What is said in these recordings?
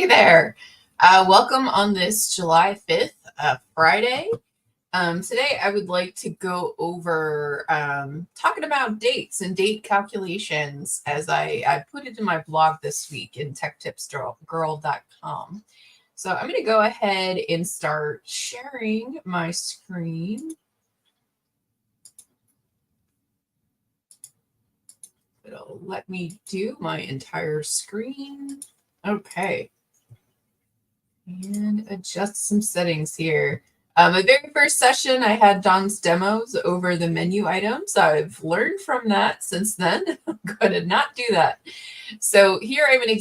Hey there. Welcome on this July 5th, Friday. Today I would like to go over talking about dates and date calculations as I put it in my blog this week in techtipsgirl.com. So I'm going to go ahead and start sharing my screen. It'll let me do my entire screen. Okay. And adjust some settings here. My very first session, I had Don's demos over the menu items. I've learned from that since then. I'm going to not do that. So here I'm in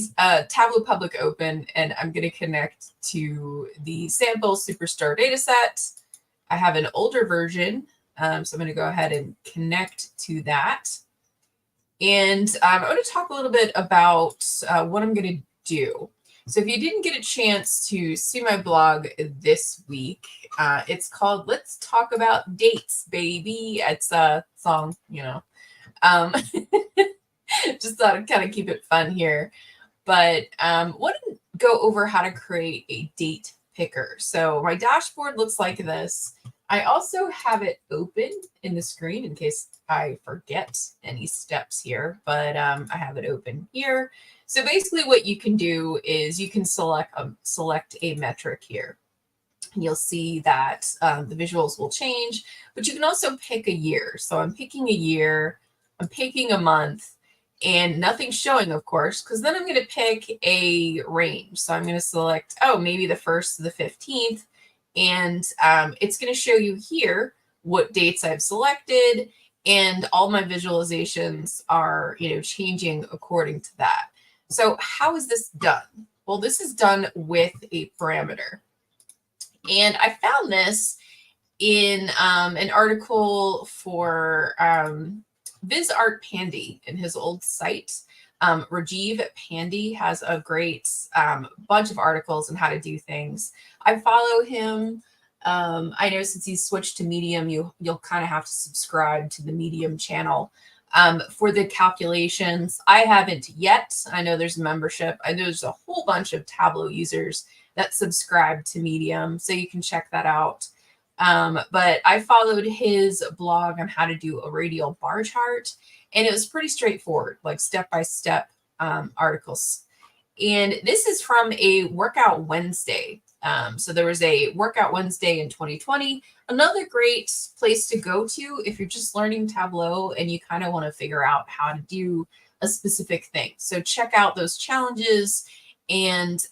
Tableau Public Open, and I'm going to connect to the sample Superstar dataset. I have an older version, so I'm going to go ahead and connect to that. And I'm going to talk a little bit about what I'm going to do. So if you didn't get a chance to see my blog this week, it's called Let's Talk About Dates, Baby. It's a song, just thought I'd kind of keep it fun here. But want to go over how to create a date picker. So my dashboard looks like this. I also have it open in the screen in case I forget any steps here, but I have it open here. So basically what you can do is you can select a metric here. And you'll see that the visuals will change, but you can also pick a year. So I'm picking a year, I'm picking a month, and nothing's showing, of course, because then I'm going to pick a range. So I'm going to select, maybe the 1st to the 15th, and it's going to show you here what dates I've selected, and all my visualizations are, changing according to that. So how is this done? Well, this is done with a parameter. And I found this in an article for VizArt Pandy in his old site. Rajiv Pandy has a great bunch of articles on how to do things. I follow him. I know since he's switched to Medium, you'll kind of have to subscribe to the Medium channel. For the calculations, I haven't yet. I know there's a membership. I know there's a whole bunch of Tableau users that subscribe to Medium, so you can check that out. But I followed his blog on how to do a radial bar chart, and it was pretty straightforward, like step-by-step articles. And this is from a Workout Wednesday. So there was a Workout Wednesday in 2020. Another great place to go to if you're just learning Tableau and you kind of want to figure out how to do a specific thing. So check out those challenges. And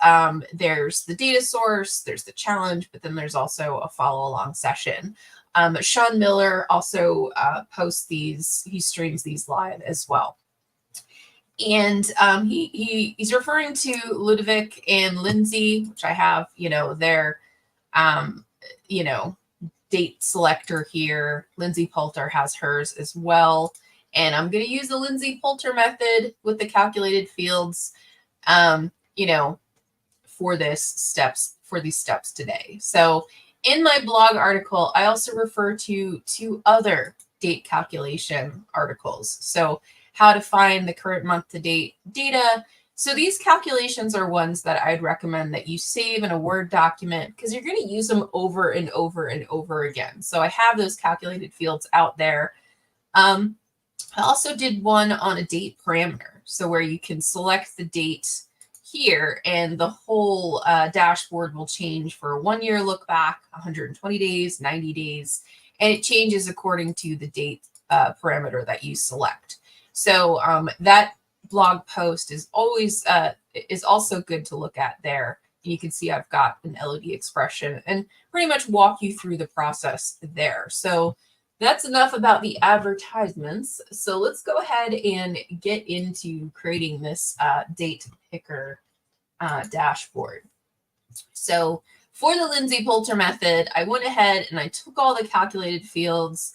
there's the data source, there's the challenge, but then there's also a follow-along session. Sean Miller also posts these, he streams these live as well. And he's referring to Ludovic and Lindsay, which I have, their, date selector here. Lindsay Poulter has hers as well. And I'm going to use the Lindsay Poulter method with the calculated fields, for these steps today. So in my blog article, I also refer to 2 other date calculation articles. So how to find the current month to date data. So these calculations are ones that I'd recommend that you save in a Word document because you're going to use them over and over and over again. So I have those calculated fields out there. I also did one on a date parameter. So where you can select the date here and the whole dashboard will change for a 1 year look back, 120 days, 90 days, and it changes according to the date parameter that you select. So that blog post is always is also good to look at there. You can see I've got an LOD expression and pretty much walk you through the process there. So that's enough about the advertisements. So let's go ahead and get into creating this date picker dashboard. So for the Lindsay Poulter method, I went ahead and I took all the calculated fields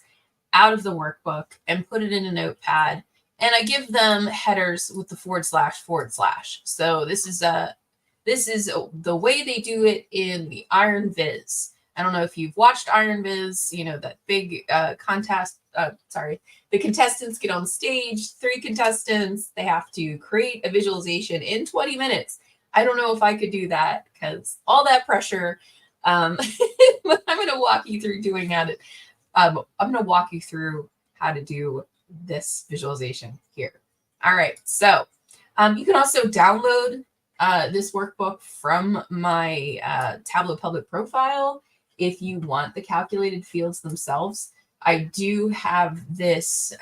out of the workbook and put it in a notepad. And I give them headers with the // So this is the way they do it in the Iron Viz. I don't know if you've watched Iron Viz, that big contest. The contestants get on stage, 3 contestants. They have to create a visualization in 20 minutes. I don't know if I could do that because all that pressure. But I'm going to walk you through doing that. I'm going to walk you through how to do this visualization here. All right. So you can also download this workbook from my Tableau public profile if you want the calculated fields themselves. I do have this.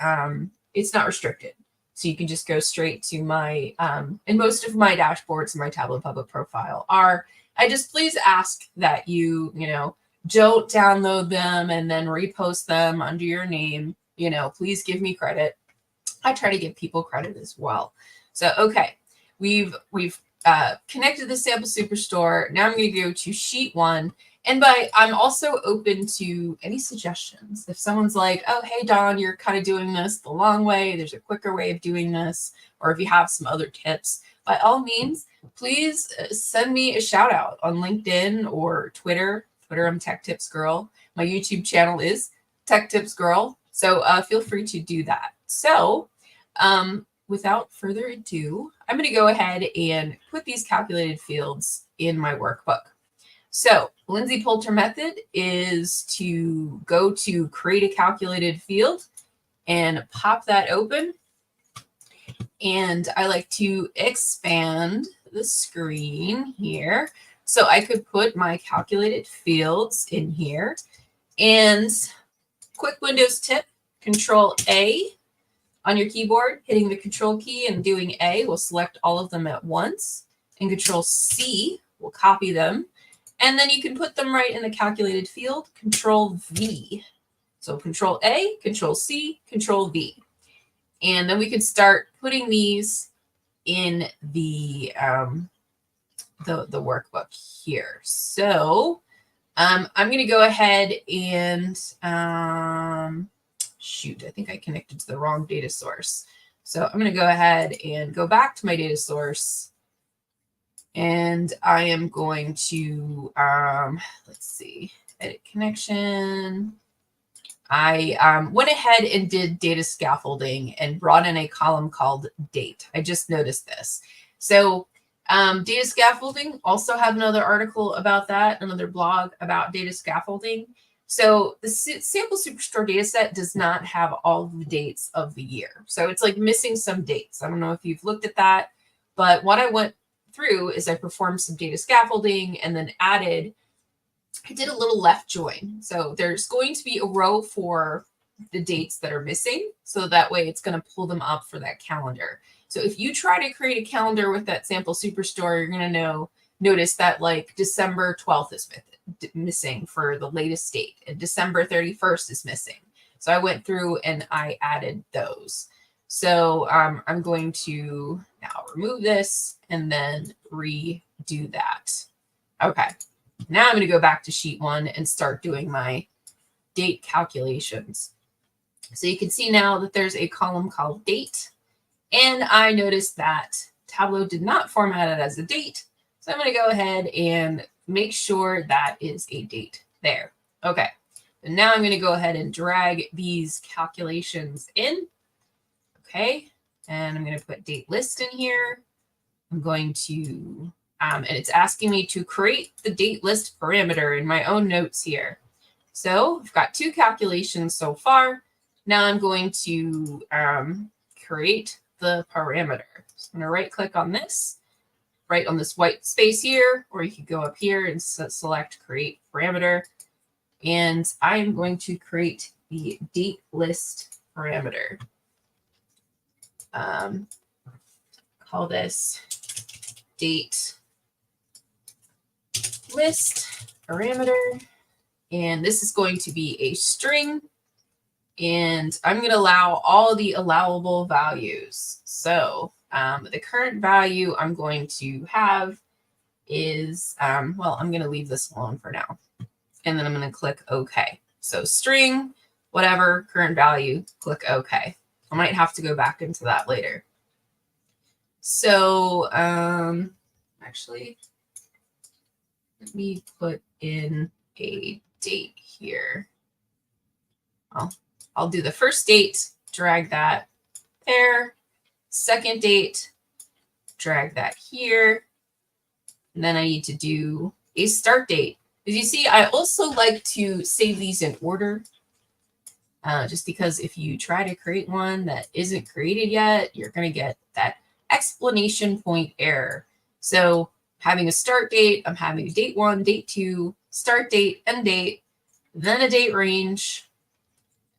It's not restricted. So you can just go straight to my, and most of my dashboards in my Tableau public profile are. I just please ask that you don't download them and then repost them under your name. Please give me credit. I try to give people credit as well. So, okay, we've connected the sample superstore. Now I'm going to go to sheet 1. And I'm also open to any suggestions. If someone's like, oh, hey, Dawn, you're kind of doing this the long way. There's a quicker way of doing this. Or if you have some other tips, by all means, please send me a shout out on LinkedIn or Twitter. I'm Tech Tips Girl. My YouTube channel is Tech Tips Girl. So feel free to do that. So without further ado, I'm going to go ahead and put these calculated fields in my workbook. So Lindsay Poulter method is to go to create a calculated field and pop that open. And I like to expand the screen here. So I could put my calculated fields in here. And quick Windows tip, Control A on your keyboard, hitting the Control key and doing A will select all of them at once. And Control C will copy them. And then you can put them right in the calculated field, Control V. So Control A, Control C, Control V. And then we could start putting these in the workbook here. So I'm going to go ahead and shoot, I think I connected to the wrong data source. So I'm going to go ahead and go back to my data source. And I am going to, let's see, edit connection. I went ahead and did data scaffolding and brought in a column called date. I just noticed this. So data scaffolding, also have another article about that, another blog about data scaffolding. So the sample superstore data set does not have all the dates of the year. So it's like missing some dates. I don't know if you've looked at that, but what I went through is I performed some data scaffolding and then I did a little left join. So there's going to be a row for the dates that are missing. So that way it's going to pull them up for that calendar. So if you try to create a calendar with that sample superstore, you're going to notice that like December 12th is missing for the latest date and December 31st is missing. So I went through and I added those. So I'm going to now remove this and then redo that. Okay. Now I'm going to go back to sheet 1 and start doing my date calculations. So you can see now that there's a column called date. And I noticed that Tableau did not format it as a date. So I'm going to go ahead and make sure that is a date there. Okay. And now I'm going to go ahead and drag these calculations in. Okay. And I'm going to put date list in here. I'm going to, and it's asking me to create the date list parameter in my own notes here. So I've got 2 calculations so far. Now I'm going to create the parameter. So I'm going to right click on this, right on this white space here, or you could go up here and select create parameter. And I'm going to create the date list parameter. Call this date list parameter. And this is going to be a string. And I'm going to allow all the allowable values. So the current value I'm going to have is, well, I'm going to leave this alone for now. And then I'm going to click OK. So string, whatever, current value, click OK. I might have to go back into that later. So actually, let me put in a date here. I'll do the first date, drag that there. Second date, drag that here. And then I need to do a start date. As you see, I also like to save these in order. Just because if you try to create one that isn't created yet, you're going to get that explanation point error. So having a start date, I'm having a date 1, date 2, start date, end date, then a date range.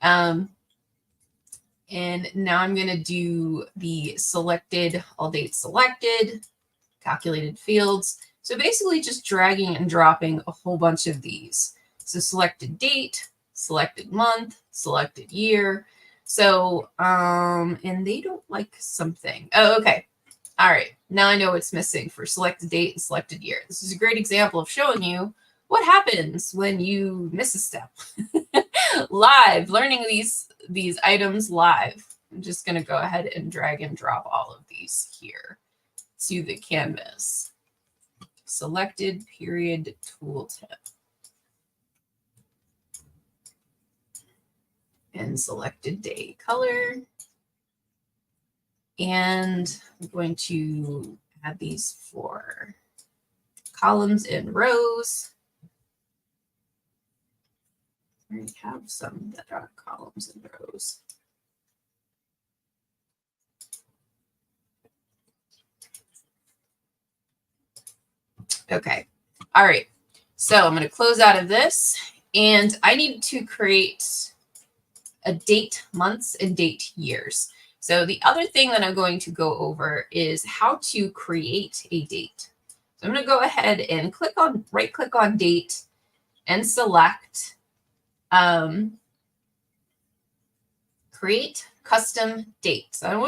And now I'm going to do the selected, all dates selected, calculated fields. So basically just dragging and dropping a whole bunch of these. So selected date, selected month, selected year. So, and they don't like something. Oh, okay. All right. Now I know what's missing for selected date and selected year. This is a great example of showing you what happens when you miss a step. Live, learning these items live. I'm just going to go ahead and drag and drop all of these here to the canvas. Selected period tooltip. And selected day color. And I'm going to add these for columns and rows. I already have some that are columns and rows. Okay. All right. So I'm going to close out of this, and I need to create a date months and date years. So the other thing that I'm going to go over is how to create a date. So I'm going to go ahead and right click on date and select create custom date. So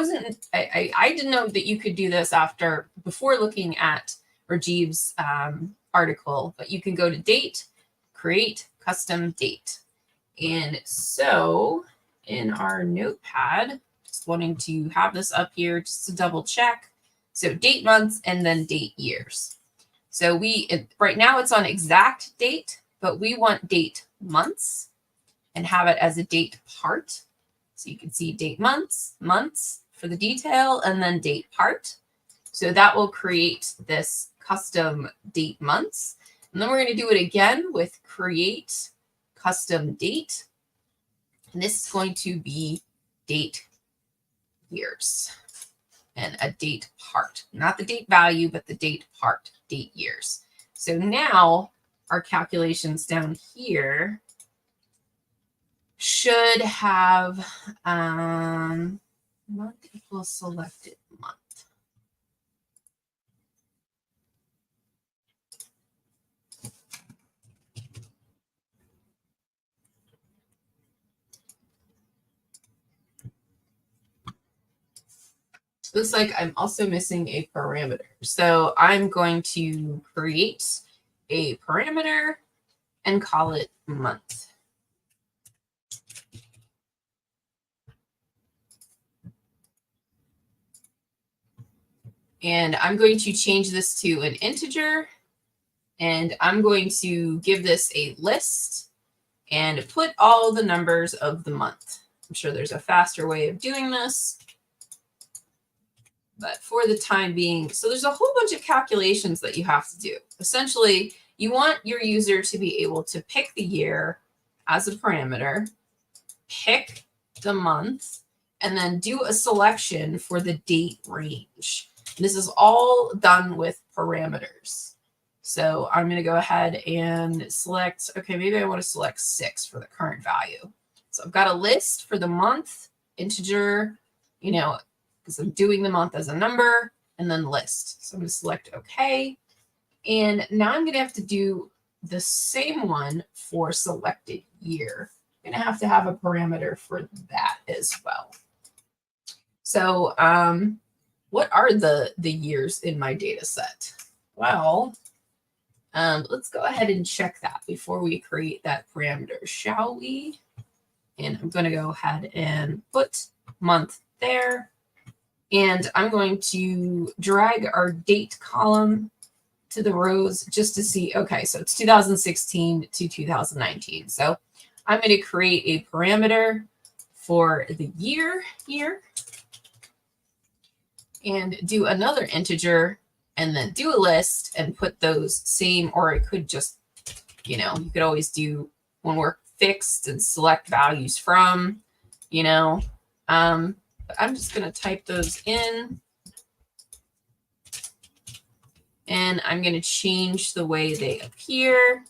I didn't know that you could do this before looking at Rajiv's article, but you can go to date, create custom date. And so in our notepad, just wanting to have this up here just to double check. So date months and then date years. So right now it's on exact date, but we want date months and have it as a date part. So you can see date months for the detail, and then date part. So that will create this custom date months. And then we're going to do it again with create custom date. And this is going to be date years and a date part, not the date value, but the date part, date years. So now our calculations down here should have month equals selected month. Looks like I'm also missing a parameter. So I'm going to create a parameter and call it month. And I'm going to change this to an integer, and I'm going to give this a list and put all the numbers of the month. I'm sure there's a faster way of doing this, but for the time being, so there's a whole bunch of calculations that you have to do. Essentially, you want your user to be able to pick the year as a parameter, pick the month, and then do a selection for the date range. This is all done with parameters. So I'm going to go ahead and select, okay, maybe I want to select 6 for the current value. So I've got a list for the month, integer, because I'm doing the month as a number, and then list. So I'm going to select OK. And now I'm going to have to do the same one for selected year. I'm going to have a parameter for that as well. So what are the years in my data set? Well, let's go ahead and check that before we create that parameter, shall we? And I'm going to go ahead and put month there. And I'm going to drag our date column to the rows just to see, okay, so it's 2016 to 2019. So I'm going to create a parameter for the year here and do another integer and then do a list and put those same, or it could just, you could always do when we're fixed and select values from, but I'm just going to type those in. And I'm going to change the way they appear.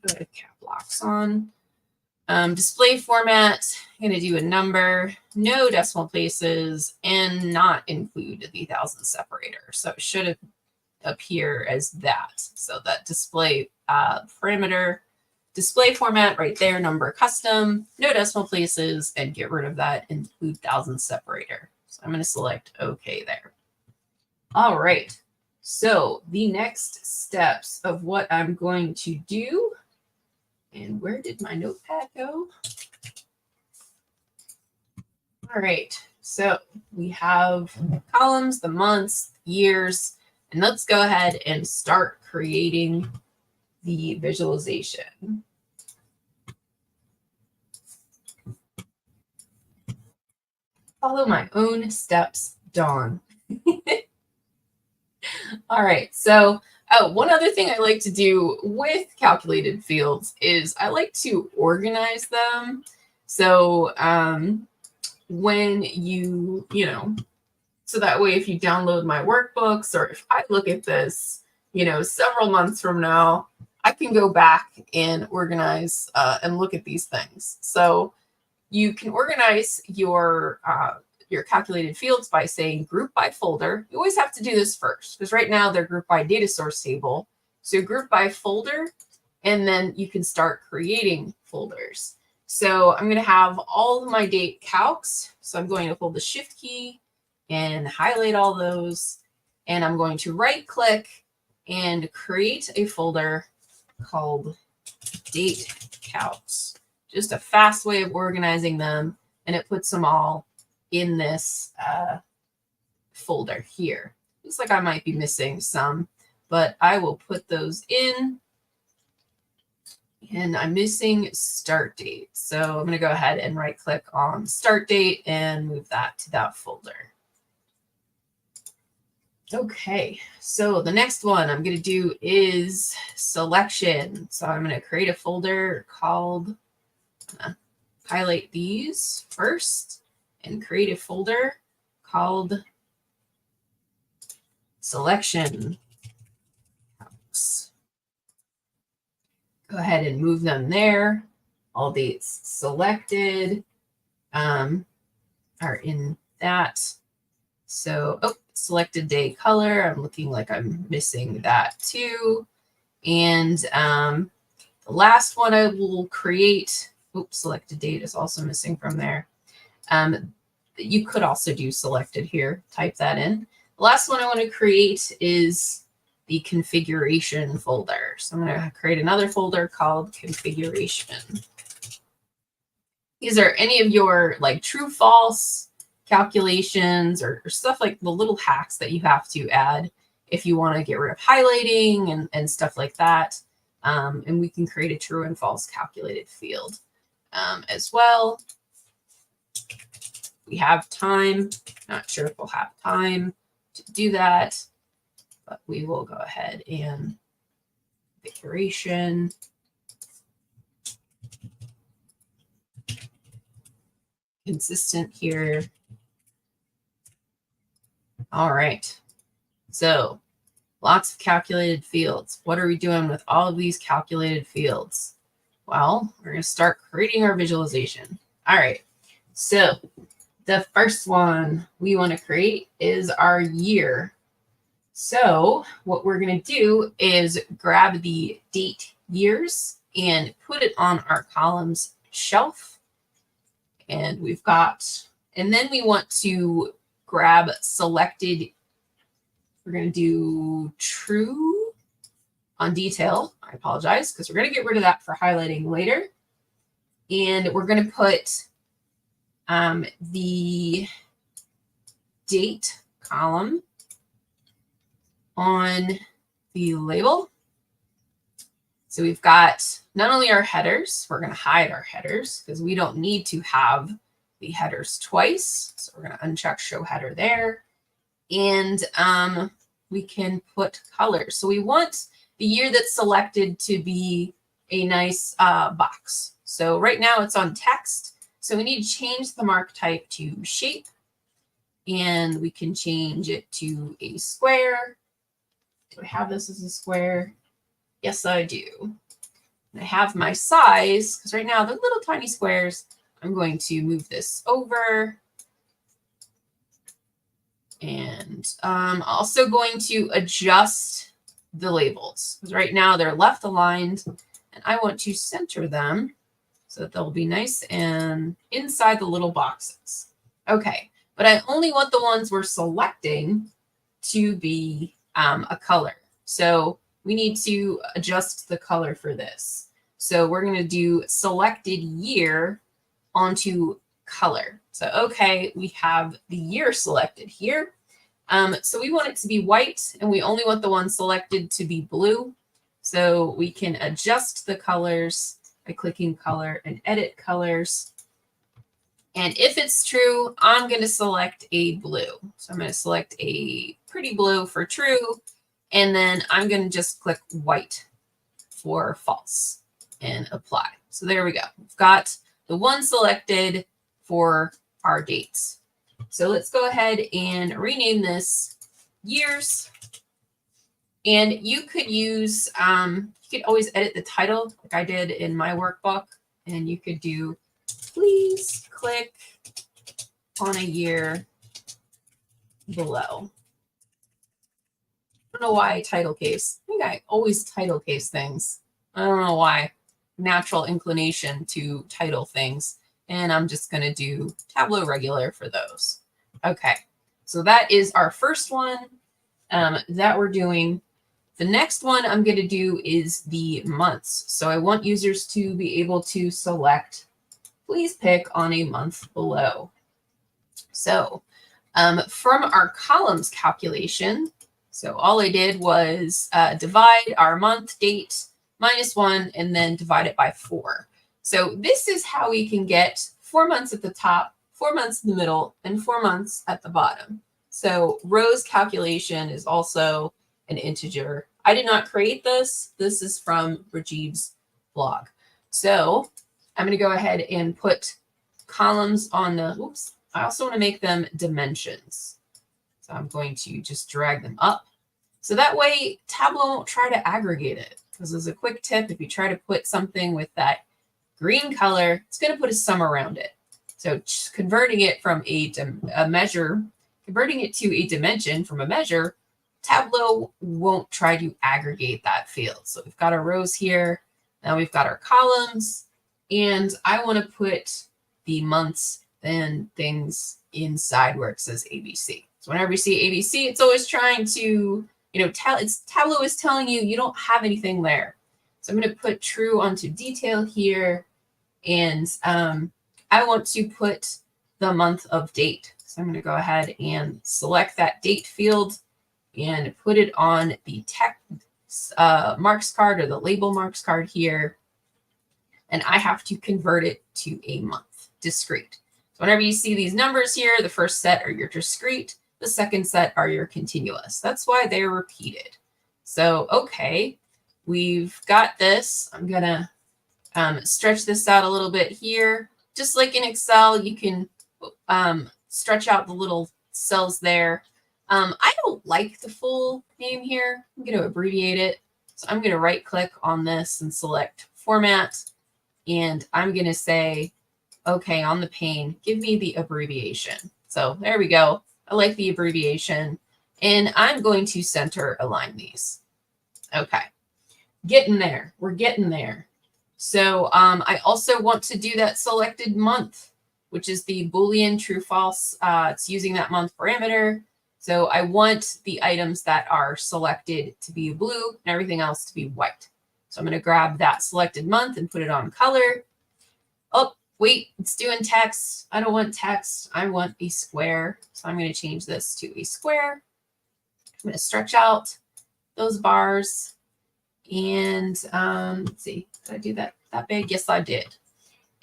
Put cap locks on. Display format, I'm going to do a number, no decimal places, and not include the thousand separator. So it should appear as that. So that display parameter, display format right there, number custom, no decimal places, and get rid of that include thousand separator. So I'm going to select OK there. All right. So the next steps of what I'm going to do, and where did my notepad go? All right, so we have columns, the months, years, and let's go ahead and start creating the visualization. Follow my own steps, Dawn. All right, so one other thing I like to do with calculated fields is I like to organize them. So when so that way if you download my workbooks or if I look at this, several months from now, I can go back and organize and look at these things. So you can organize your calculated fields by saying group by folder. You always have to do this first because right now they're grouped by data source table. So group by folder, and then you can start creating folders. So I'm going to have all of my date calcs. So I'm going to hold the shift key and highlight all those. And I'm going to right click and create a folder called date calcs. Just a fast way of organizing them. And it puts them all in this folder here. Looks like I might be missing some, but I will put those in. And I'm missing start date. So I'm going to go ahead and right click on start date and move that to that folder. Okay, so the next one I'm going to do is selection. So I'm going to create a folder called, highlight these first and create a folder called selection. Go ahead and move them there. All dates selected are in that. So, selected day color. I'm looking like I'm missing that too. And the last one I will create, selected date is also missing from there. You could also do selected here, type that in. The last one I want to create is the configuration folder. So I'm going to create another folder called configuration. These are any of your like true false calculations or stuff like the little hacks that you have to add if you want to get rid of highlighting and stuff like that. And we can create a true and false calculated field as well. We have time. Not sure if we'll have time to do that, but we will go ahead and configuration. Consistent here. All right. So lots of calculated fields. What are we doing with all of these calculated fields? Well, we're going to start creating our visualization. All right. So the first one we want to create is our year. So what we're going to do is grab the date years and put it on our columns shelf. And we've got, and then we want to grab selected. We're going to do true on detail. I apologize because we're going to get rid of that for highlighting later. And we're going to put the date column on the label. So we've got not only our headers, we're going to hide our headers because we don't need to have the headers twice. So we're going to uncheck show header there. And we can put colors. So we want the year that's selected to be a nice box. So right now it's on text. So we need to change the mark type to shape, and we can change it to a square. Do I have this as a square? Yes, I do. And I have my size, because right now they're little tiny squares. I'm going to move this over. And I'm also going to adjust the labels, because right now they're left aligned, and I want to center them so that they'll be nice and inside the little boxes. Okay, but I only want the ones we're selecting to be a color. So we need to adjust the color for this. So we're going to do selected year onto color. So, okay, we have the year selected here. So we want it to be white, and we only want the one selected to be blue. So we can adjust the colors by clicking color and edit colors. And if it's true, I'm going to select a blue. So I'm going to select a pretty blue for true. And then I'm going to just click white for false and apply. So there we go. We've got the one selected for our dates. So let's go ahead and rename this years. And you could use, you could always edit the title like I did in my workbook. And you could do, please click on a year below. I don't know why I title case. I think I always title case things. I don't know why. Natural inclination to title things. And I'm just going to do Tableau regular for those. Okay, so that is our first one that we're doing. The next one I'm going to do is the months. So I want users to be able to select, please pick on a month below. So from our columns calculation, so all I did was divide our month date -1 and then divide it by 4. So this is how we can get 4 months at the top, 4 months in the middle, and 4 months at the bottom. So rows calculation is also an integer. I did not create this. This is from Rajiv's blog. So I'm going to go ahead and put columns on the, oops, I also want to make them dimensions. So I'm going to just drag them up. So that way Tableau won't try to aggregate it. Because as a quick tip, if you try to put something with that green color, it's going to put a sum around it. So converting it from a measure, converting it to a dimension from a measure, Tableau won't try to aggregate that field. So we've got our rows here. Now we've got our columns. And I want to put the months and things inside where it says ABC. So whenever you see ABC, it's always trying to, Tableau is telling you you don't have anything there. So I'm going to put true onto detail here. And I want to put the month of date. So I'm going to go ahead and select that date field and put it on the text marks card or the label marks card here. And I have to convert it to a month, discrete. So whenever you see these numbers here, the first set are your discrete, the second set are your continuous. That's why they're repeated. So, okay, we've got this. I'm going to stretch this out a little bit here. Just like in Excel, you can stretch out the little cells there. I don't like the full name here. I'm going to abbreviate it. So I'm going to right click on this and select format. And I'm going to say, okay, on the pane, give me the abbreviation. So there we go. I like the abbreviation. And I'm going to center align these. Okay, getting there. We're getting there. So I also want to do that selected month, which is the Boolean true false. It's using that month parameter. So I want the items that are selected to be blue and everything else to be white. So I'm going to grab that selected month and put it on color. Oh, wait, it's doing text. I don't want text. I want a square. So I'm going to change this to a square. I'm going to stretch out those bars. And let's see, did I do that big? Yes, I did.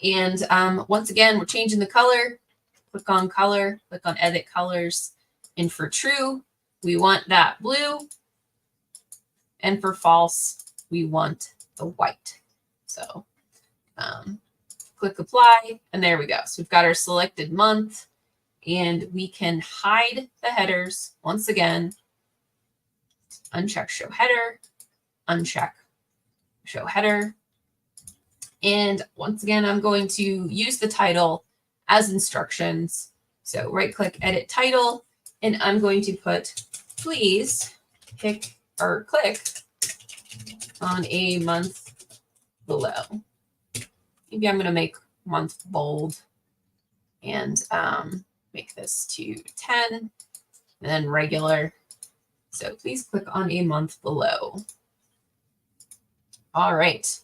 And once again, we're changing the color. Click on color, click on edit colors. And for true, we want that blue. And for false, we want the white. So click apply, and there we go. So we've got our selected month, and we can hide the headers once again. Uncheck show header, uncheck show header. And once again, I'm going to use the title as instructions. So right click edit title, and I'm going to put please pick or click on a month below. Maybe I'm going to make month bold and make this to 10 and then regular. So please click on a month below. All right.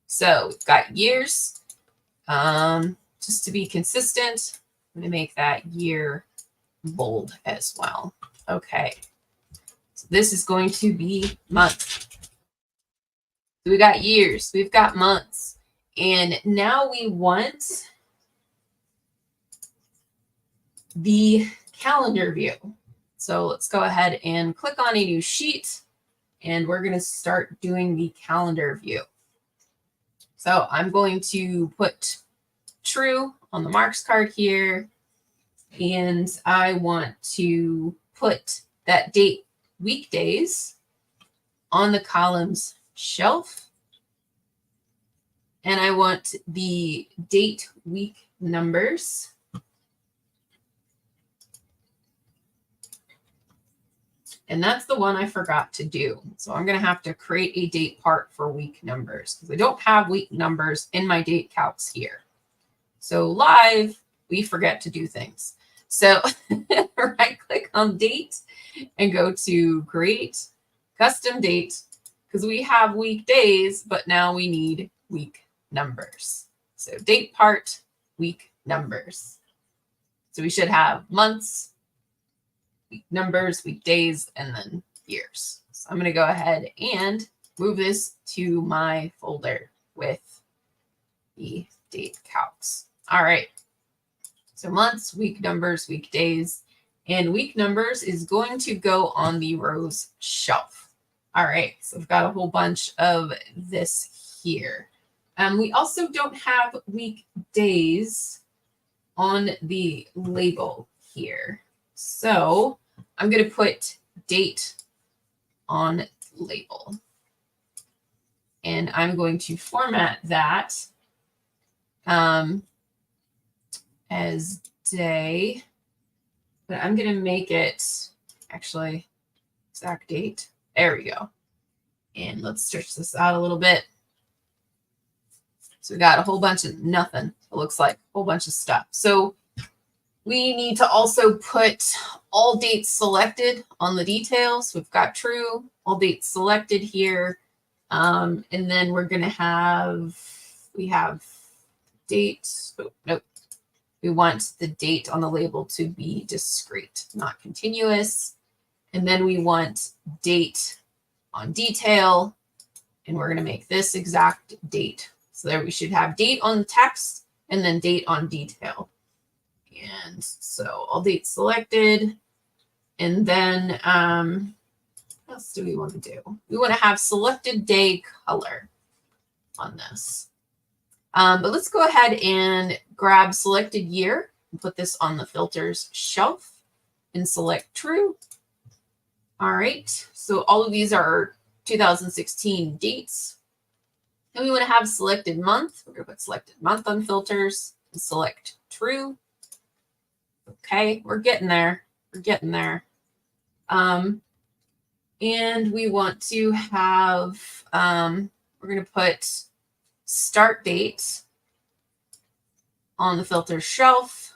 So we've got years. Just to be consistent, I'm going to make that year bold as well. Okay. So this is going to be month. So we got years, we've got months, and now we want the calendar view. So let's go ahead and click on a new sheet, and we're going to start doing the calendar view. So I'm going to put true on the marks card here, and I want to put that date weekdays on the columns shelf, and I want the date week numbers and that's the one I forgot to do. So I'm going to have to create a date part for week numbers because I don't have week numbers in my date calcs here. So live, we forget to do things. So right click on date and go to create custom date because we have weekdays, but now we need week numbers. So date part, week numbers. So we should have months, week numbers, weekdays, and then years. So I'm going to go ahead and move this to my folder with the date calcs. All right. So months, week numbers, weekdays, and week numbers is going to go on the rows shelf. All right. So we've got a whole bunch of this here. We also don't have weekdays on the label here. So I'm going to put date on label. And I'm going to format that as day, but I'm going to make it actually exact date. There we go. And let's stretch this out a little bit. So we got a whole bunch of nothing. It looks like a whole bunch of stuff. So we need to also put all dates selected on the details. We've got true, all dates selected here. And then we're going to have, we have date. Oh, nope. We want the date on the label to be discrete, not continuous. And then we want date on detail. And we're going to make this exact date. So there we should have date on the text and then date on detail. And so all dates selected. And then what else do we want to do? We want to have selected day color on this. But let's go ahead and grab selected year and put this on the filters shelf and select true. All right. So all of these are 2016 dates. And we want to have selected month. We're going to put selected month on filters and select true. Okay, we're getting there. We're getting there. And we want to have, we're going to put start date on the filter shelf.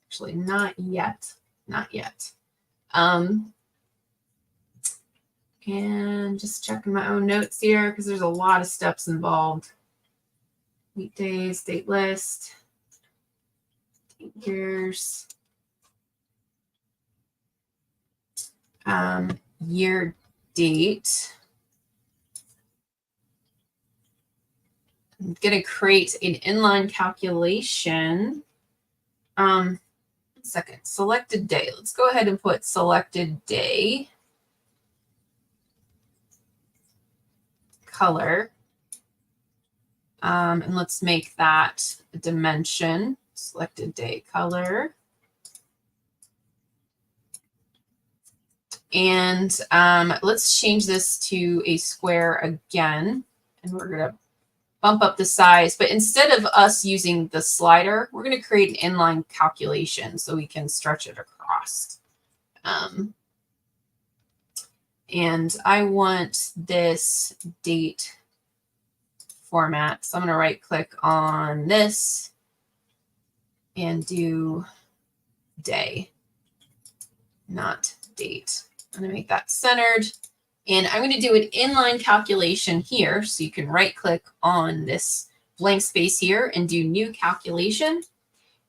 Actually, not yet. Not yet. And just checking my own notes here because there's a lot of steps involved. Weekdays, date list, date years, year date. I'm going to create an inline calculation. second, selected day. Let's go ahead and put selected day color. And let's make that a dimension, selected day color. And let's change this to a square again. And we're going to bump up the size. But instead of us using the slider, we're going to create an inline calculation so we can stretch it across. And I want this date format. So I'm going to right click on this and do day, not date. I'm going to make that centered. And I'm going to do an inline calculation here. So you can right click on this blank space here and do new calculation.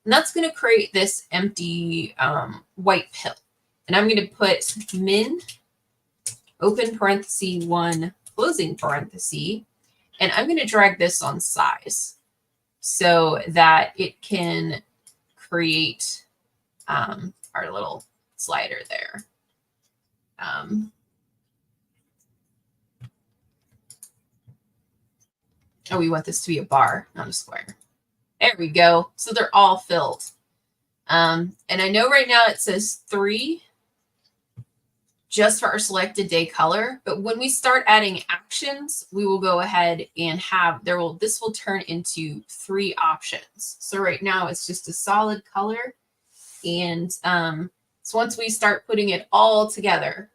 And that's going to create this empty white pill. And I'm going to put min, open parenthesis 1, closing parenthesis. And I'm going to drag this on size so that it can create our little slider there. Oh, we want this to be a bar, not a square. There we go. So they're all filled. And I know right now it says 3 just for our selected day color. But when we start adding actions, we will go ahead and have, this will turn into 3 options. So right now it's just a solid color. And so once we start putting it all together,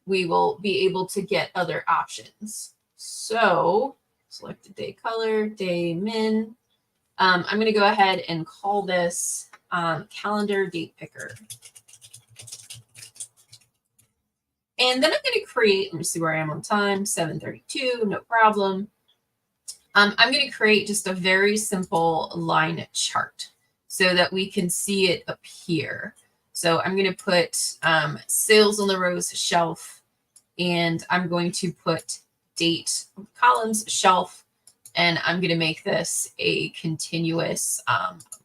we will be able to get other options. So selected day color, day min. I'm going to go ahead and call this calendar date picker. And then I'm going to create, let me see where I am on time, 7:32, no problem. I'm going to create just a very simple line chart so that we can see it up here. So I'm going to put sales on the rows shelf, and I'm going to put date columns shelf, and I'm going to make this a continuous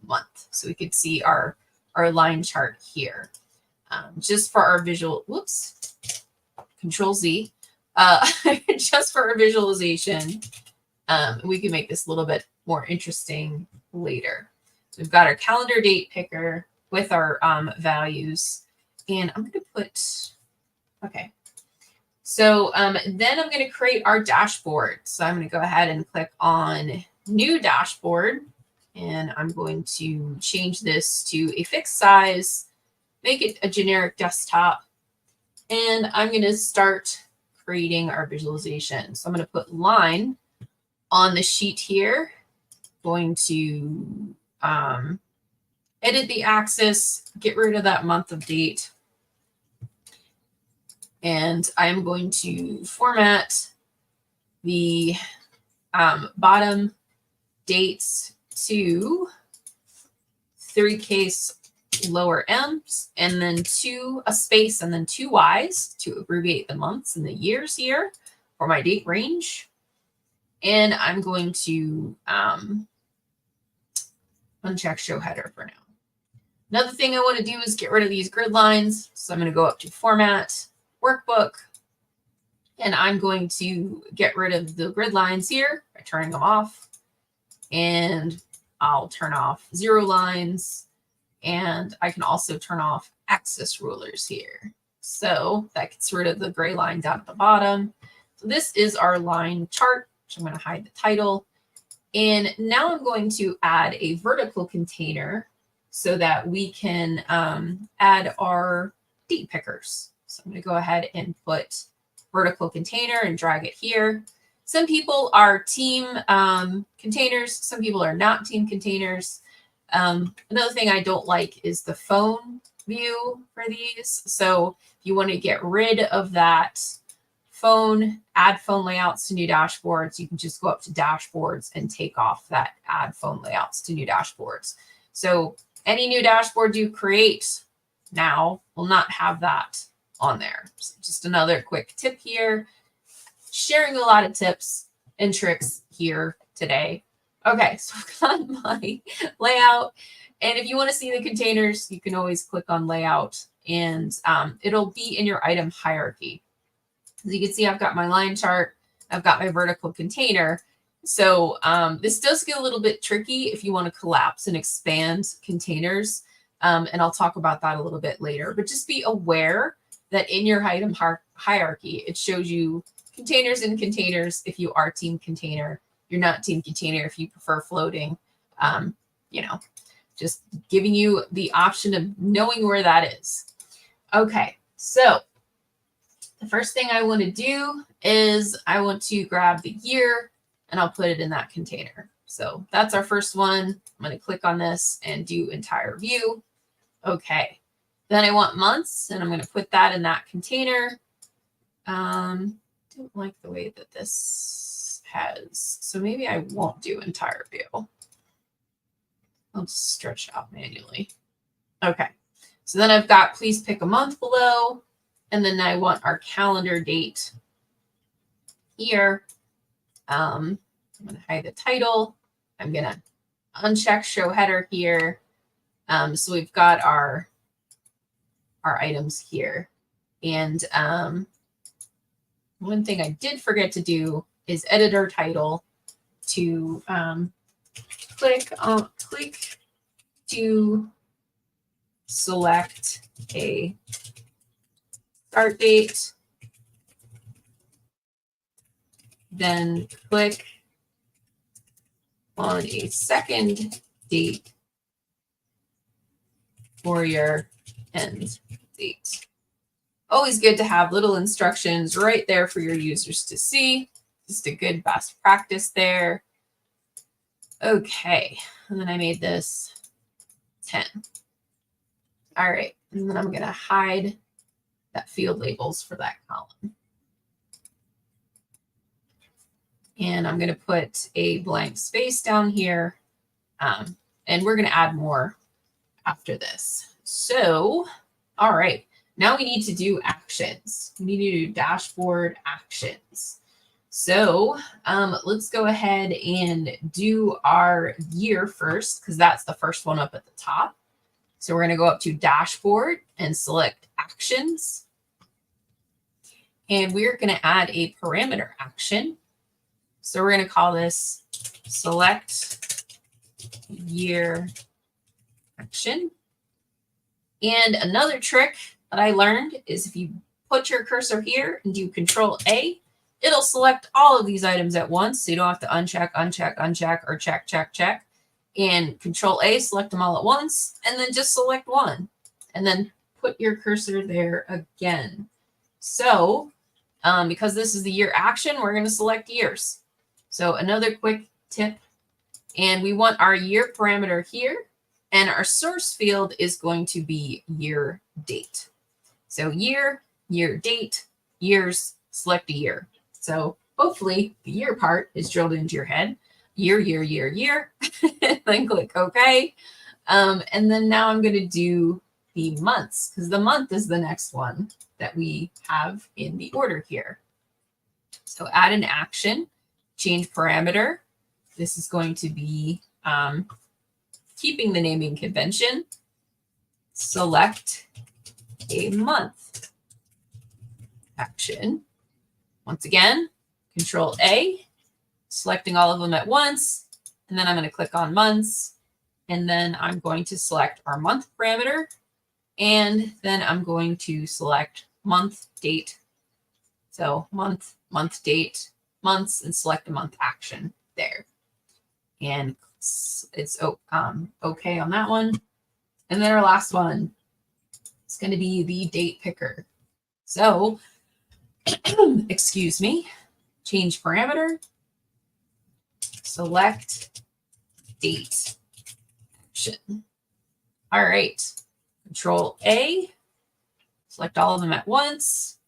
month so we could see our line chart here. Just for our visual, whoops, Control Z, just for our visualization, we can make this a little bit more interesting later. So we've got our calendar date picker with our values, and I'm going to put, okay. So then I'm going to create our dashboard. So I'm going to go ahead and click on new dashboard, and I'm going to change this to a fixed size, make it a generic desktop, and I'm going to start creating our visualization. So I'm going to put line on the sheet here, going to edit the axis, get rid of that month of date. And I'm going to format the bottom dates to 3 case lower m's, and then a space, and then 2 y's to abbreviate the months and the years here for my date range. And I'm going to uncheck show header for now. Another thing I want to do is get rid of these grid lines. So I'm going to go up to format, workbook, and I'm going to get rid of the grid lines here by turning them off. And I'll turn off 0 lines, and I can also turn off axis rulers here. So that gets rid of the gray line down at the bottom. So this is our line chart, which I'm going to hide the title. And now I'm going to add a vertical container so that we can add our date pickers. So I'm going to go ahead and put vertical container and drag it here. Some people are team containers. Some people are not team containers. Another thing I don't like is the phone view for these. So if you want to get rid of that phone, add phone layouts to new dashboards, you can just go up to dashboards and take off that add phone layouts to new dashboards. So any new dashboard you create now will not have that on there. So just another quick tip here. Sharing a lot of tips and tricks here today. Okay, so I've got my layout. And if you want to see the containers, you can always click on layout and it'll be in your item hierarchy. As you can see, I've got my line chart. I've got my vertical container. So this does get a little bit tricky if you want to collapse and expand containers. And I'll talk about that a little bit later. But just be aware that in your item hierarchy, it shows you containers and containers if you are team container. You're not team container if you prefer floating. You know, just giving you the option of knowing where that is. Okay, so the first thing I want to do is I want to grab the year and I'll put it in that container. So that's our first one. I'm going to click on this and do entire view. Okay. Then I want months and I'm going to put that in that container. Don't like the way that this has, so maybe I won't do entire view. I'll just stretch it out manually. Okay. So then I've got please pick a month below. And then I want our calendar date here. I'm going to hide the title. I'm going to uncheck show header here. So we've got our items here. And one thing I did forget to do is editor title to click to select a start date, then click on a second date for your end date. Always good to have little instructions right there for your users to see. Just a good best practice there. Okay, and then I made this 10. All right, and then I'm going to hide that field labels for that column. And I'm going to put a blank space down here. And we're going to add more after this. So, all right, now we need to do actions. We need to do dashboard actions. So let's go ahead and do our year first, because that's the first one up at the top. So we're going to go up to dashboard and select actions. And we're going to add a parameter action. So we're going to call this select year action. And another trick that I learned is if you put your cursor here and do Control A, it'll select all of these items at once. So you don't have to uncheck, uncheck, uncheck, or check, check, check. And Control A, select them all at once, and then just select one. And then put your cursor there again. So because this is the year action, we're going to select years. So another quick tip, and we want our year parameter here, and our source field is going to be year date. So year, year date, years, select a year. So hopefully the year part is drilled into your head. Year, year, year, year. Then click OK. And then now I'm going to do the months, because the month is the next one that we have in the order here. So add an action, change parameter. This is going to be keeping the naming convention. Select a month action. Once again, Control A, selecting all of them at once. And then I'm going to click on months. And then I'm going to select our month parameter. And then I'm going to select month, date. So month, month, date, months, and select the month action there. And it's okay on that one. And then our last one is going to be the date picker. So, excuse me, change parameter, select date action. All right, Control A, select all of them at once,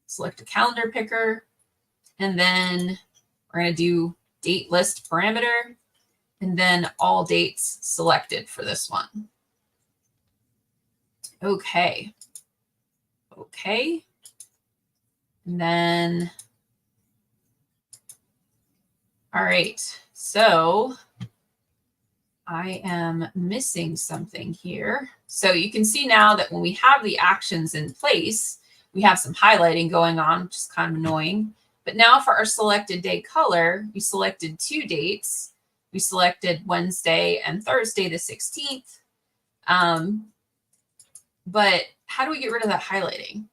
select a calendar picker, and then we're going to do date list parameter, and then all dates selected for this one. Okay. Okay. And then, all right. So I am missing something here. So you can see now that when we have the actions in place, we have some highlighting going on, which is kind of annoying. But now for our selected day color, we selected 2 dates. We selected Wednesday and Thursday, the 16th. But how do we get rid of that highlighting?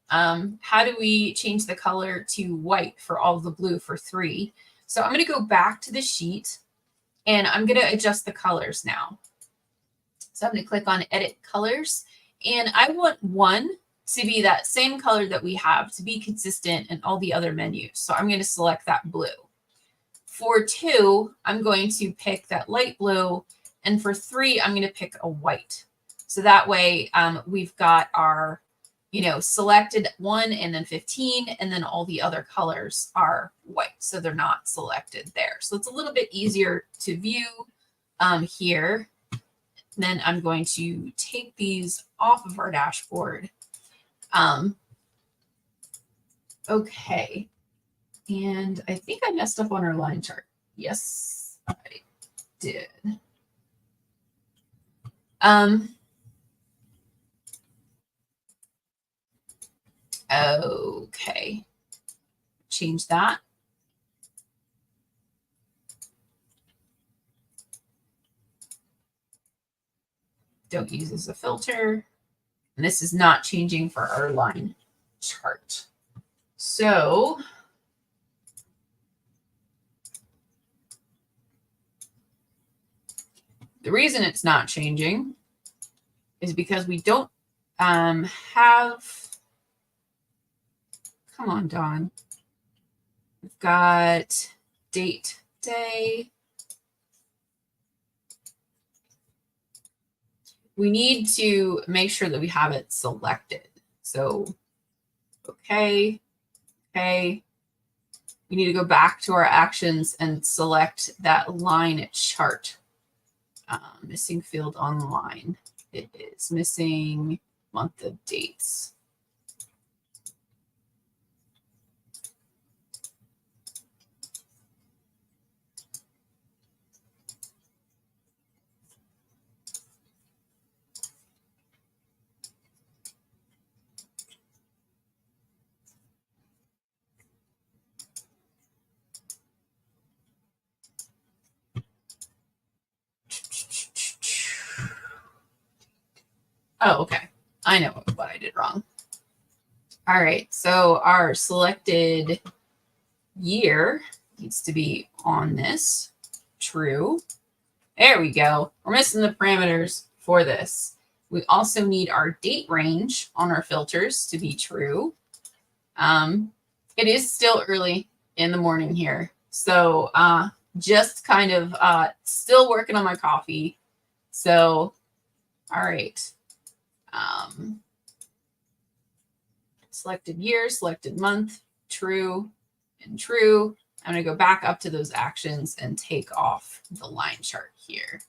How do we change the color to white for all of the blue for 3? So I'm going to go back to the sheet and I'm going to adjust the colors now. So I'm going to click on Edit Colors. And I want 1 to be that same color that we have to be consistent in all the other menus. So I'm going to select that blue. For 2, I'm going to pick that light blue. And for 3, I'm going to pick a white. So that way we've got our, selected 1 and then 15, and then all the other colors are white. So they're not selected there. So it's a little bit easier to view here. Then I'm going to take these off of our dashboard. Okay. And I think I messed up on our line chart. Yes, I did. Okay. Change that. Don't use as a filter. And this is not changing for our line chart. So the reason it's not changing is because we don't have, come on, Dawn. We've got date, day. We need to make sure that we have it selected. So, okay. We need to go back to our actions and select that line chart. Missing field on the line. It is missing month of dates. Oh, okay. I know what I did wrong. All right. So our selected year needs to be on this. True. There we go. We're missing the parameters for this. We also need our date range on our filters to be true. It is still early in the morning here. So just kind of still working on my coffee. So, all right. Selected year, selected month, true and true. I'm going to go back up to those actions and take off the line chart here.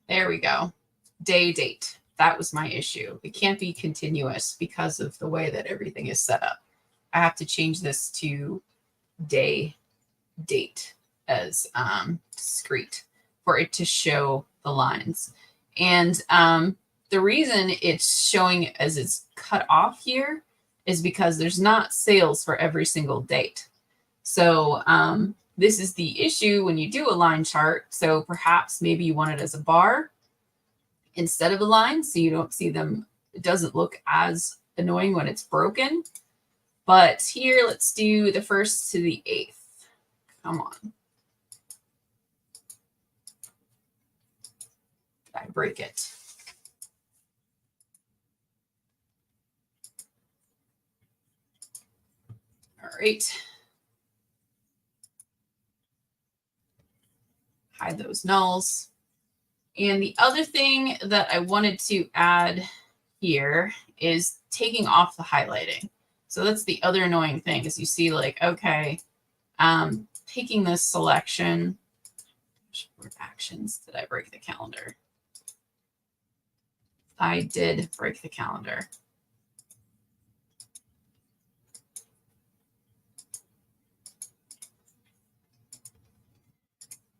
There we go. Day, date. That was my issue. It can't be continuous because of the way that everything is set up. I have to change this to day, date as discrete for it to show the lines. And the reason it's showing as it's cut off here is because there's not sales for every single date. So this is the issue when you do a line chart. So perhaps maybe you want it as a bar instead of a line, so you don't see them. It doesn't look as annoying when it's broken. But here, let's do the 1st to the 8th. Come on. Did I break it? right. Hide those nulls. And the other thing that I wanted to add here is taking off the highlighting. So that's the other annoying thing is you see like, okay, picking this selection, actions, did I break the calendar? I did break the calendar.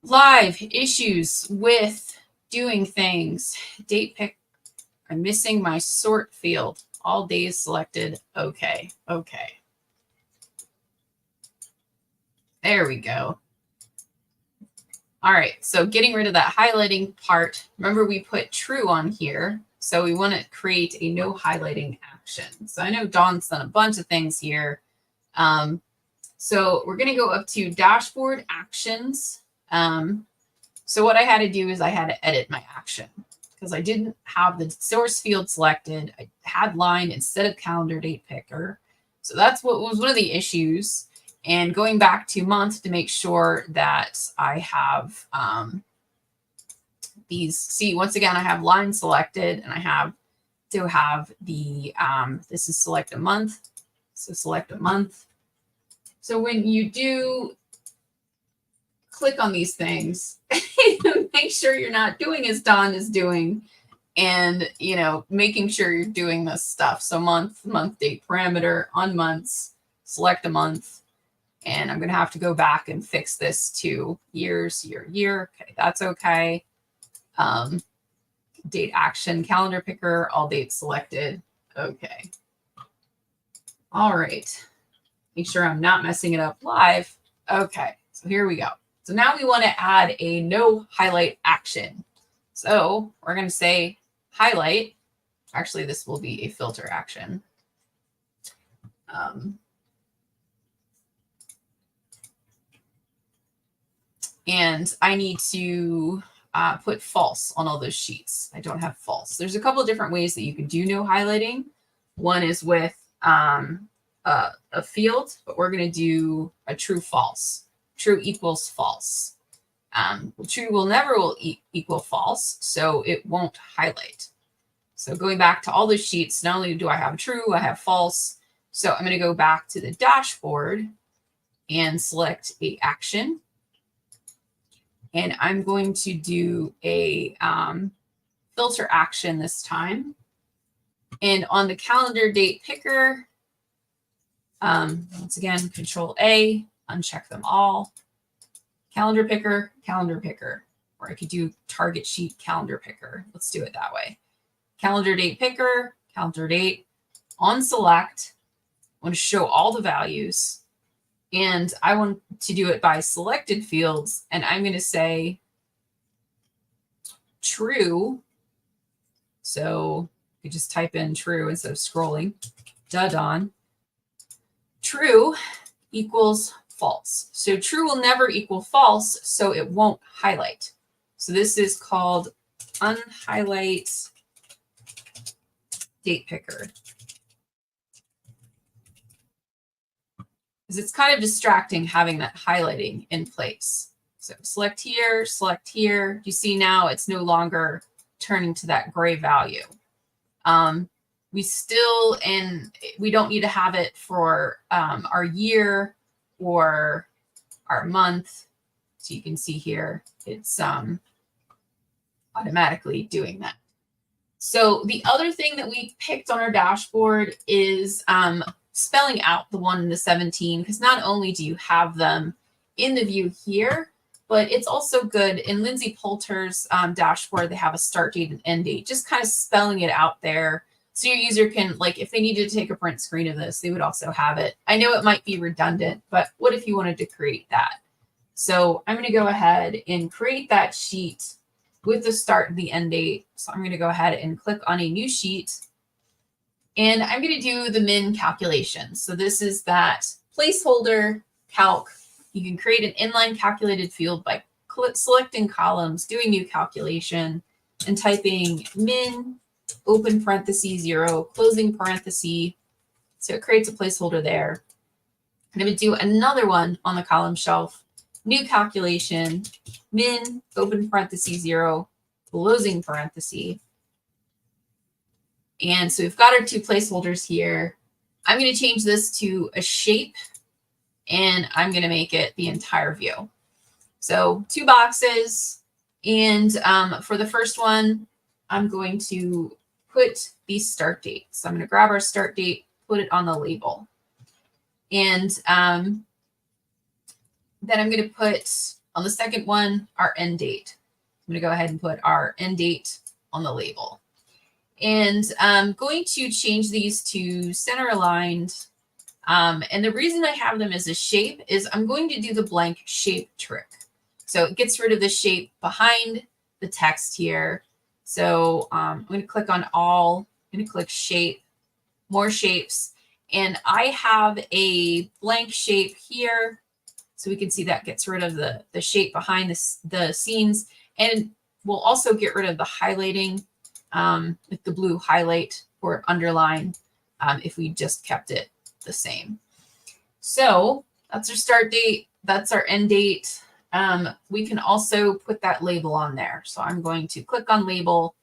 Live issues with doing things. Date pick. I'm missing my sort field. All days selected. Okay. Okay. There we go. All right. So getting rid of that highlighting part. Remember we put true on here. So we want to create a no highlighting action. So I know Dawn's done a bunch of things here. So we're going to go up to dashboard actions. So what I had to do is I had to edit my action because I didn't have the source field selected. I had line instead of calendar date picker. So that's what was one of the issues. And going back to month to make sure that I have these. See, once again, I have line selected and I have to have the, this is select a month. So select a month. So when you do click on these things, make sure you're not doing as Dawn is doing and, you know, making sure you're doing this stuff. So month date parameter on months, select a month. And I'm going to have to go back and fix this to years, year. Okay, that's okay. Date action, calendar picker, all dates selected. Okay. All right. Make sure I'm not messing it up live. Okay, so here we go. So now we want to add a no highlight action. So we're going to say highlight. Actually, this will be a filter action. And I need to put false on all those sheets. I don't have false. There's a couple of different ways that you can do no highlighting. One is with a field, but we're going to do a true false. True equals false. True will never equal false, so it won't highlight. So going back to all the sheets, not only do I have true, I have false. So I'm going to go back to the dashboard and select a action. And I'm going to do a filter action this time. And on the calendar date picker, once again, Control A, uncheck them all. Calendar picker, or I could do target sheet calendar picker. Let's do it that way. Calendar date picker, calendar date, on select. I want to show all the values. And I want to do it by selected fields. And I'm going to say true. So you just type in true instead of scrolling. Dawn. True equals false. So true will never equal false, so it won't highlight. So this is called unhighlight date picker. Because it's kind of distracting having that highlighting in place. So select here, select here. You see now it's no longer turning to that gray value. We still, and we don't need to have it for our year or our month. So you can see here, it's automatically doing that. So the other thing that we picked on our dashboard is spelling out the 1 and the 17, because not only do you have them in the view here, but it's also good in Lindsay Poulter's dashboard. They have a start date and end date, just kind of spelling it out there. So your user can, like, if they needed to take a print screen of this, they would also have it. I know it might be redundant, but what if you wanted to create that? So I'm going to go ahead and create that sheet with the start and the end date. So I'm going to go ahead and click on a new sheet. And I'm going to do the min calculation. So this is that placeholder calc. You can create an inline calculated field by selecting columns, doing new calculation, and typing min, open parenthesis 0, closing parenthesis. So it creates a placeholder there. I'm going to do another one on the column shelf. New calculation, min, open parenthesis 0, closing parenthesis. And so we've got our two placeholders here. I'm going to change this to a shape, and I'm going to make it the entire view. So 2 boxes. And for the first one, I'm going to put the start date. So I'm going to grab our start date, put it on the label. And then I'm going to put on the second one our end date. I'm going to go ahead and put our end date on the label. And I'm going to change these to center aligned. And the reason I have them as a shape is I'm going to do the blank shape trick. So it gets rid of the shape behind the text here. So I'm going to click on all, I'm going to click shape, more shapes. And I have a blank shape here. So we can see that gets rid of the shape behind the scenes. And we'll also get rid of the highlighting, like the blue highlight or underline, if we just kept it the same. So that's our start date. That's our end date. We can also put that label on there. So I'm going to click on label,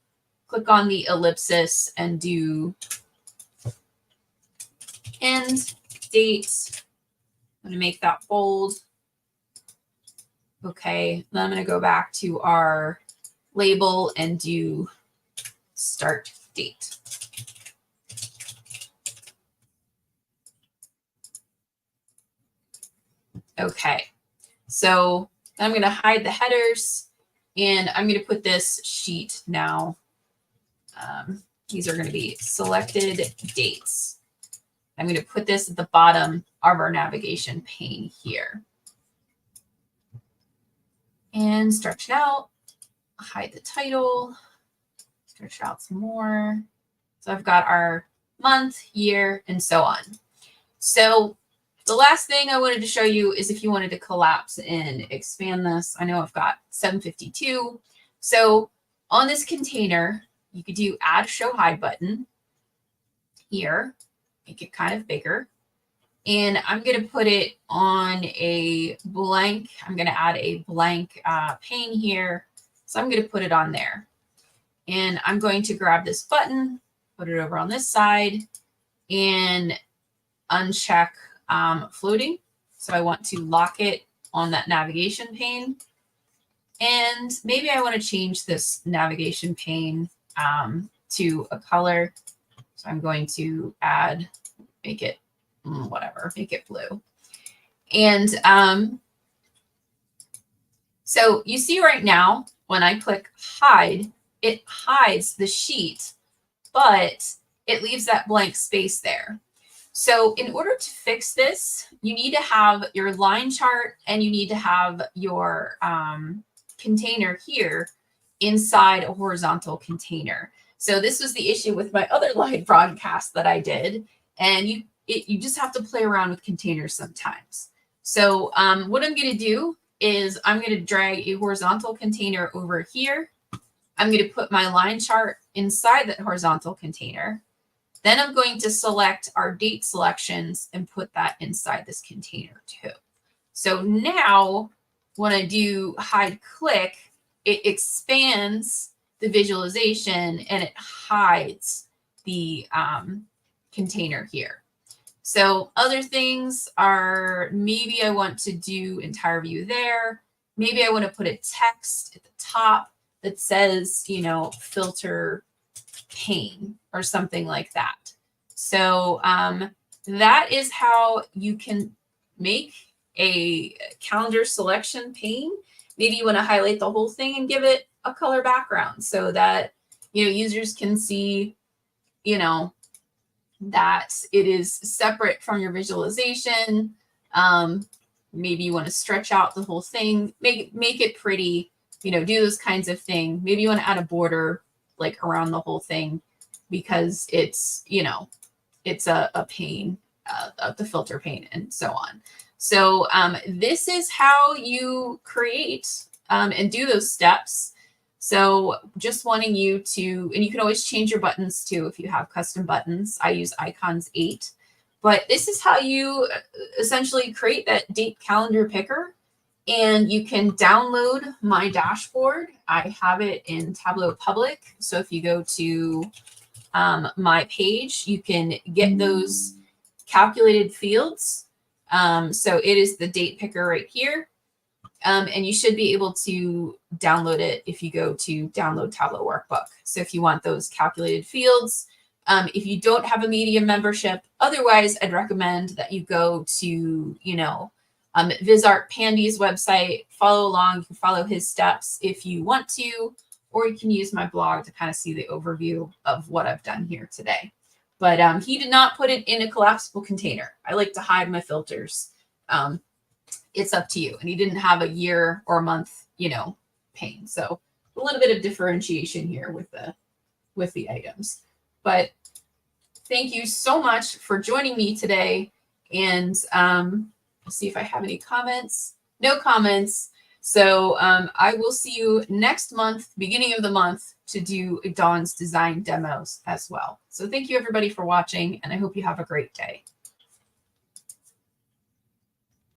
click on the ellipsis, and do end date. I'm going to make that bold. Okay, then I'm going to go back to our label and do start date. Okay, so I'm going to hide the headers, and I'm going to put this sheet now. These are going to be selected dates. I'm going to put this at the bottom of our navigation pane here. And stretch it out, hide the title, stretch it out some more. So I've got our month, year, and so on. So the last thing I wanted to show you is if you wanted to collapse and expand this. I know I've got 752. So on this container, you could do add show hide button here, make it kind of bigger. And I'm going to put it on a blank. I'm going to add a blank pane here. So I'm going to put it on there. And I'm going to grab this button, put it over on this side, and uncheck floating. So I want to lock it on that navigation pane. And maybe I want to change this navigation pane to a color. So I'm going to add, make it whatever, make it blue. And so you see right now, when I click hide, it hides the sheet, but it leaves that blank space there. So in order to fix this, you need to have your line chart and you need to have your container here inside a horizontal container. So this was the issue with my other live broadcast that I did. And you just have to play around with containers sometimes. So what I'm going to do is I'm going to drag a horizontal container over here. I'm going to put my line chart inside that horizontal container. Then I'm going to select our date selections and put that inside this container too. So now when I do hide click, it expands the visualization and it hides the container here. So other things are, maybe I want to do entire view there. Maybe I want to put a text at the top that says, you know, filter pane or something like that. So that is how you can make a calendar selection pane. Maybe you want to highlight the whole thing and give it a color background so that, you know, users can see, you know, that it is separate from your visualization. Maybe you want to stretch out the whole thing, make it pretty, you know, do those kinds of things. Maybe you want to add a border like around the whole thing because it's, you know, it's a pane, the filter pane and so on. So this is how you create and do those steps. So just wanting you to, and you can always change your buttons too if you have custom buttons. I use icons 8. But this is how you essentially create that date calendar picker. And you can download my dashboard. I have it in Tableau Public. So if you go to my page, you can get those calculated fields. So it is the date picker right here. And you should be able to download it if you go to download Tableau workbook. So if you want those calculated fields, if you don't have a Medium membership, otherwise I'd recommend that you go to, Vizart Pandy's website, follow along, you can follow his steps if you want to, or you can use my blog to kind of see the overview of what I've done here today. But he did not put it in a collapsible container. I like to hide my filters. It's up to you. And he didn't have a year or a month, pane. So a little bit of differentiation here with the items. But thank you so much for joining me today. And let's see if I have any comments. No comments. So I will see you next month, beginning of the month, to do Dawn's design demos as well. So thank you everybody for watching, and I hope you have a great day.